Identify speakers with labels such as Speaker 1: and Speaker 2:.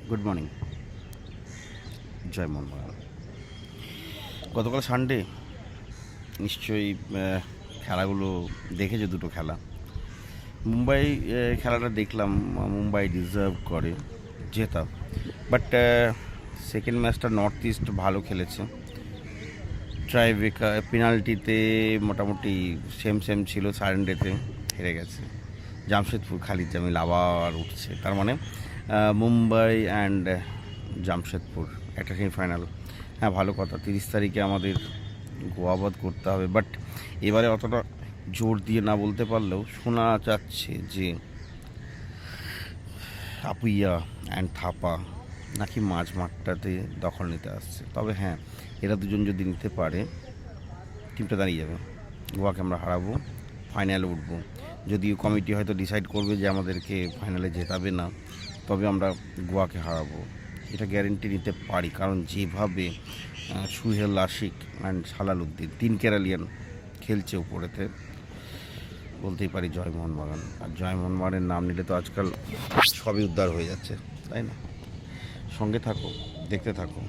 Speaker 1: Good morning. জয় মোহনবাগান। গতকাল Sunday নিশ্চয়ই খেলাগুলো দেখেছে, দুটো খেলা। মুম্বাই খেলাটা দেখলাম, মুম্বাই ডিজার্ভ করে জেতা, বাট সেকেন্ড ম্যাচটা নর্থ ইস্ট ভালো খেলেছে। ট্রাইব্রেকার পেনাল্টিতে মোটামুটি সেম ছিল, সারেন্ডেতে হেরে গেছে। জামশেদপুর খালিদ জামিল আবার উঠছে, তার মানে মুম্বাই অ্যান্ড জামশেদপুর একটা সেমিফাইনাল। হ্যাঁ, ভালো কথা। 30 তারিখে আমাদের গোয়াবাদ করতে হবে, বাট এবারে অতটা জোর দিয়ে না বলতে পারলেও শোনা যাচ্ছে যে আপুইয়া অ্যান্ড থাপা নাকি মাঝ মাঠটাতে দখল নিতে আসছে। তবে হ্যাঁ, এরা দুজন যদি নিতে পারে টিমটা দাঁড়িয়ে যাবে। গোয়াকে আমরা হারাবো, ফাইনালে উঠবো। যদিও কমিটি হয়তো ডিসাইড করবে যে আমাদেরকে ফাইনালে জেতাবে না, তবে আমরা গোয়াকে হারাবো, এটা গ্যারেন্টি নিতে পারি। কারণ যেভাবে সুহেল, আশিক অ্যান্ড সালালউদ্দিন, 3 কেরালিয়ান খেলছে উপরেতে, বলতেই পারি জয় মোহনবাগান। আর জয় মোহনবাগানের নাম নিলে তো আজকাল সবই উদ্ধার হয়ে যাচ্ছে, তাই না? সঙ্গে থাকো, দেখতে থাকো।